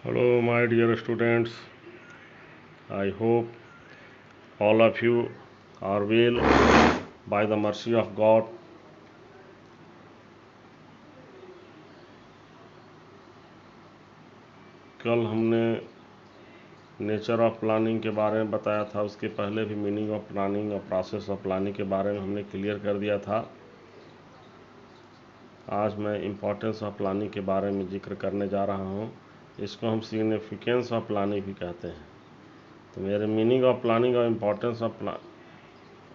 Hello, my dear students. I hope all of you are well by the mercy of God. कल हमने nature of planning के बारे में बताया था, उसके पहले भी मीनिंग ऑफ प्लानिंग और प्रोसेस ऑफ प्लानिंग के बारे में हमने क्लियर कर दिया था। आज मैं इम्पोर्टेंस ऑफ प्लानिंग के बारे में जिक्र करने जा रहा हूँ। इसको हम सिग्निफिकेंस ऑफ प्लानिंग भी कहते हैं। तो मेरे मीनिंग ऑफ प्लानिंग और इम्पोर्टेंस ऑफ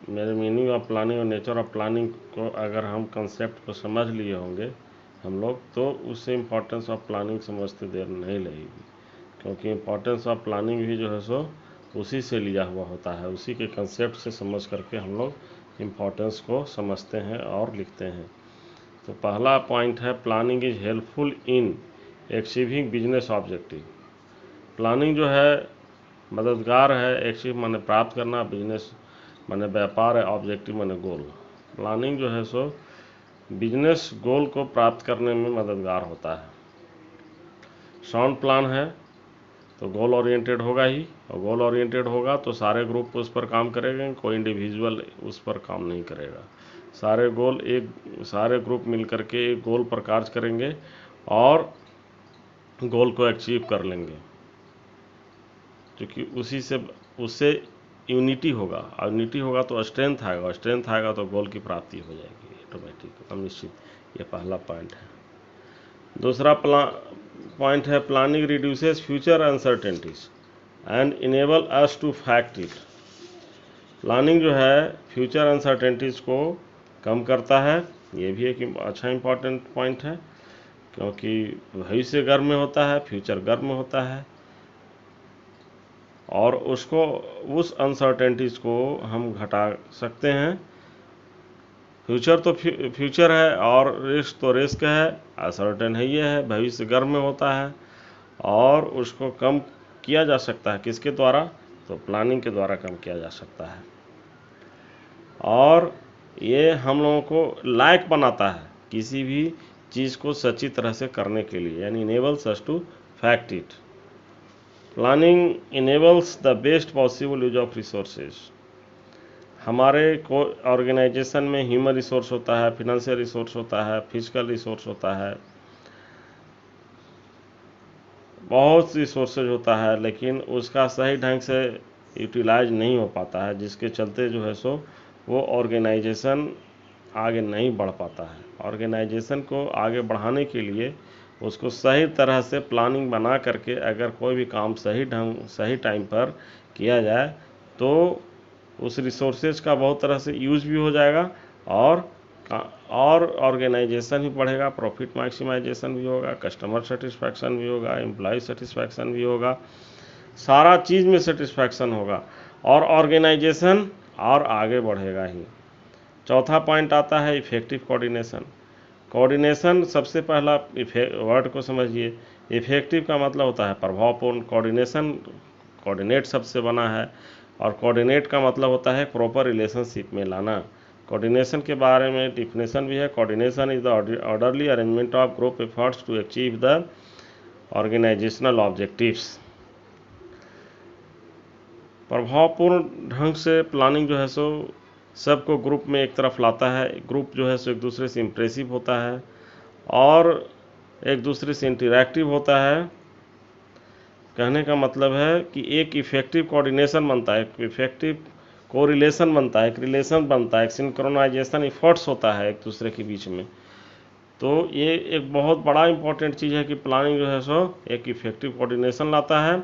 मेरे मीनिंग ऑफ प्लानिंग और नेचर ऑफ प्लानिंग को अगर हम कंसेप्ट को समझ लिए होंगे हम लोग, तो उससे इम्पोर्टेंस ऑफ प्लानिंग समझते देर नहीं लगेगी, क्योंकि इम्पोर्टेंस ऑफ प्लानिंग भी जो है सो उसी से लिया हुआ होता है। उसी के कंसेप्ट से समझ करके हम लोग इम्पोर्टेंस को समझते हैं और लिखते हैं। तो पहला पॉइंट है, planning is helpful in achieving business objective. Planning जो है मददगार है, अचीव माने प्राप्त करना, बिजनेस माने व्यापार है, ऑब्जेक्टिव माने गोल। प्लानिंग जो है सो बिजनेस गोल को प्राप्त करने में मददगार होता है। साउंड प्लान है तो गोल ओरिएंटेड होगा ही, और गोल ओरिएंटेड होगा तो सारे ग्रुप उस पर काम करेंगे, कोई इंडिविजुअल उस पर काम नहीं करेगा। सारे ग्रुप मिलकर के एक गोल पर कार्य करेंगे और गोल को अचीव कर लेंगे, क्योंकि उससे यूनिटी होगा, और यूनिटी होगा तो स्ट्रेंथ आएगा, और स्ट्रेंथ आएगा तो गोल की प्राप्ति हो जाएगी ऑटोमेटिक, निश्चित। ये पहला पॉइंट है। दूसरा पॉइंट है, planning reduces future uncertainties and enable us to fact it. Planning जो है फ्यूचर अनसर्टेनिटीज को कम करता है। ये भी एक अच्छा इंपॉर्टेंट पॉइंट है, क्योंकि भविष्य गर्म में होता है, फ्यूचर गर्म में होता है, और उस अनसर्टेनिटीज़ को हम घटा सकते हैं। फ्यूचर तो फ्यूचर है और रिस्क तो रिस्क है, असर्टेन है, ये है, भविष्य गर्म में होता है, और उसको कम किया जा सकता है। किसके द्वारा? तो प्लानिंग के द्वारा कम किया जा सकता है, और ये हम लोगों को लायक बनाता है किसी भी चीज़ को सच्ची तरह से करने के लिए, यानी enables us to fact it. Planning enables the best possible use of resources. हमारे को ऑर्गेनाइजेशन में ह्यूमन रिसोर्स होता है, फिनेंशियल रिसोर्स होता है, फिजिकल रिसोर्स होता है, बहुत रिसोर्सेज होता है, लेकिन उसका सही ढंग से यूटिलाइज नहीं हो पाता है, जिसके चलते जो है सो वो ऑर्गेनाइजेशन आगे नहीं बढ़ पाता है। ऑर्गेनाइजेशन को आगे बढ़ाने के लिए उसको सही तरह से प्लानिंग बना करके अगर कोई भी काम सही टाइम पर किया जाए तो उस रिसोर्सेज का बहुत तरह से यूज भी हो जाएगा, और ऑर्गेनाइजेशन भी बढ़ेगा, प्रॉफिट मैक्सिमाइजेशन भी होगा, कस्टमर सेटिस्फैक्शन भी होगा, एम्प्लॉय सेटिस्फैक्शन भी होगा, सारा चीज़ में सेटिस्फैक्शन होगा, और ऑर्गेनाइजेशन और आगे बढ़ेगा ही। चौथा पॉइंट आता है इफेक्टिव कोऑर्डिनेशन। कोऑर्डिनेशन सबसे पहला वर्ड को समझिए। इफेक्टिव का मतलब होता है प्रभावपूर्ण। कोऑर्डिनेट सबसे बना है, और कोऑर्डिनेट का मतलब होता है प्रॉपर रिलेशनशिप में लाना। कोऑर्डिनेशन के बारे में डिफिनेशन भी है। Coordination is the orderly arrangement of group efforts to achieve the organisational objectives. प्रभावपूर्ण ढंग से प्लानिंग जो है सो सबको ग्रुप में एक तरफ लाता है। ग्रुप जो है सो एक दूसरे से इम्प्रेसिव होता है और एक दूसरे से इंटरैक्टिव होता है। कहने का मतलब है कि एक इफेक्टिव कोऑर्डिनेशन बनता है, एक इफेक्टिव कोरिलेशन बनता है, एक रिलेशन बनता है, एक सिंक्रोनाइजेशन इफर्ट्स होता है एक दूसरे के बीच में। तो ये एक बहुत बड़ा इंपॉर्टेंट चीज़ है कि प्लानिंग जो है सो एक इफेक्टिव कोऑर्डिनेशन लाता है।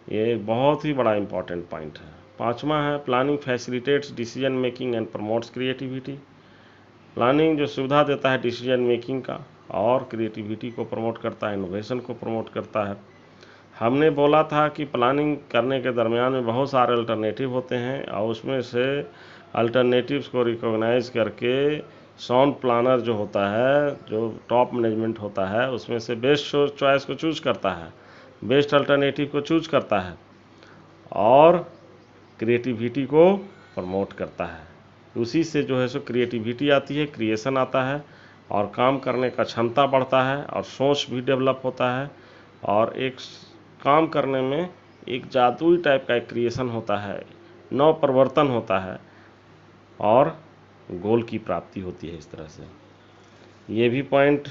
ये एक बहुत ही बड़ा इंपॉर्टेंट पॉइंट है। पांचवा है, planning facilitates decision making and promotes creativity. Planning जो सुविधा देता है डिसीजन मेकिंग का और क्रिएटिविटी को प्रमोट करता है, इनोवेशन को प्रमोट करता है। हमने बोला था कि प्लानिंग करने के दरमियान में बहुत सारे अल्टरनेटिव होते हैं, और उसमें से अल्टरनेटिव्स को रिकॉग्नाइज करके साउंड प्लानर जो होता है, जो टॉप मैनेजमेंट होता है, उसमें से बेस्ट चॉइस को चूज करता है, बेस्ट अल्टरनेटिव को चूज करता है, और क्रिएटिविटी को प्रमोट करता है। उसी से जो है सो क्रिएटिविटी आती है, क्रिएशन आता है, और काम करने का क्षमता बढ़ता है, और सोच भी डेवलप होता है, और एक काम करने में एक जादुई टाइप का एक क्रिएशन होता है, नव परिवर्तन होता है और गोल की प्राप्ति होती है। इस तरह से ये भी पॉइंट,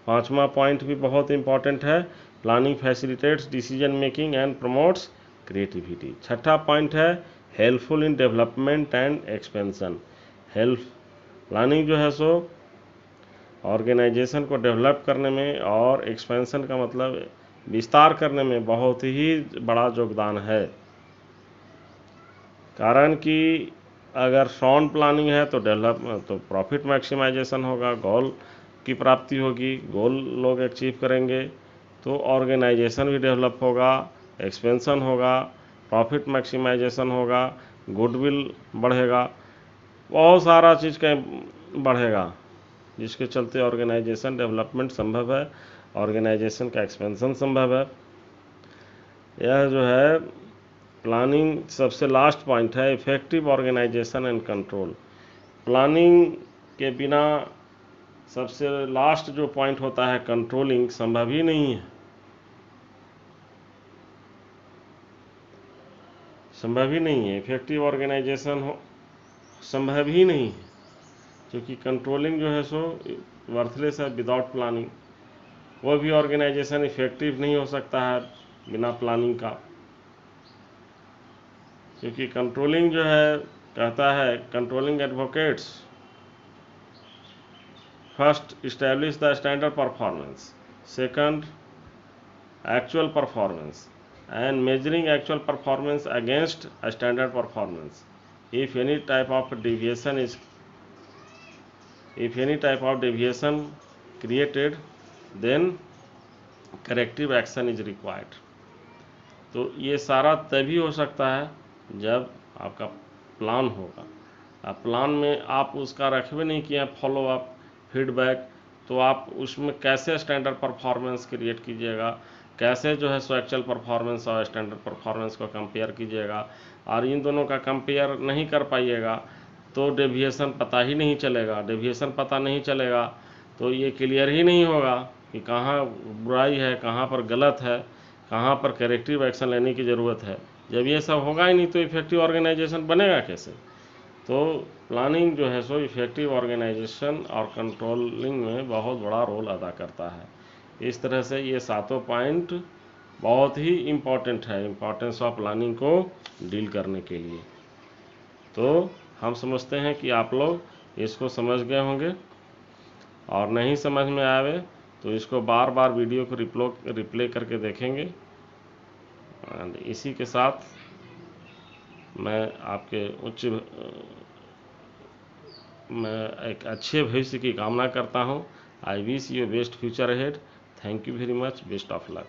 पांचवा पॉइंट भी बहुत इंपॉर्टेंट है। Planning facilitates decision making and promotes creativity. छठा पॉइंट है helpful in development and expansion. Help planning जो है सो ऑर्गेनाइजेशन को डेवलप करने में और एक्सपेंशन का मतलब विस्तार करने में बहुत ही बड़ा योगदान है। कारण कि अगर साउंड प्लानिंग है तो तो प्रॉफिट मैक्सिमाइजेशन होगा, गोल की प्राप्ति होगी, गोल लोग अचीव करेंगे तो ऑर्गेनाइजेशन भी डेवलप होगा, एक्सपेंशन होगा, प्रॉफिट मैक्सिमाइजेशन होगा, गुडविल बढ़ेगा, बहुत सारा चीज़ का बढ़ेगा, जिसके चलते ऑर्गेनाइजेशन डेवलपमेंट संभव है, ऑर्गेनाइजेशन का एक्सपेंशन संभव है। यह जो है प्लानिंग सबसे लास्ट पॉइंट है, effective organisation and control. Planning के बिना सबसे लास्ट जो पॉइंट होता है कंट्रोलिंग संभव ही नहीं है, संभव ही नहीं है। इफेक्टिव ऑर्गेनाइजेशन हो संभव ही नहीं है, क्योंकि कंट्रोलिंग जो है सो वर्थलेस है विदाउट प्लानिंग। वो भी ऑर्गेनाइजेशन इफेक्टिव नहीं हो सकता है बिना प्लानिंग का, क्योंकि कंट्रोलिंग जो है कहता है controlling advocates first establish the standard performance, second actual performance and measuring actual performance against a standard performance. If any type of deviation created, then corrective action is required. तो ये सारा तभी हो सकता है जब आपका प्लान होगा। अब प्लान में आप उसका रखबे नहीं किए फॉलो अप फीडबैक, तो आप उसमें कैसे स्टैंडर्ड परफॉर्मेंस क्रिएट कीजिएगा, कैसे जो है सो एक्चुअल परफॉर्मेंस और स्टैंडर्ड परफॉर्मेंस को कंपेयर कीजिएगा, और इन दोनों का कंपेयर नहीं कर पाइएगा तो डेविएशन पता ही नहीं चलेगा। डेविएशन पता नहीं चलेगा तो ये क्लियर ही नहीं होगा कि कहाँ बुराई है, कहाँ पर गलत है, कहाँ पर करेक्टिव एक्शन लेने की ज़रूरत है। जब ये सब होगा ही नहीं तो इफेक्टिव ऑर्गेनाइजेशन बनेगा कैसे। तो प्लानिंग जो है सो इफेक्टिव ऑर्गेनाइजेशन और कंट्रोलिंग में बहुत बड़ा रोल अदा करता है। इस तरह से ये सातों पॉइंट बहुत ही इम्पॉर्टेंट है इम्पॉर्टेंस ऑफ प्लानिंग को डील करने के लिए। तो हम समझते हैं कि आप लोग इसको समझ गए होंगे, और नहीं समझ में आवे तो इसको बार बार वीडियो को रिप्ले करके देखेंगे। एंड इसी के साथ मैं आपके मैं एक अच्छे भविष्य की कामना करता हूँ। I wish you best future ahead. Thank you very much, best of luck.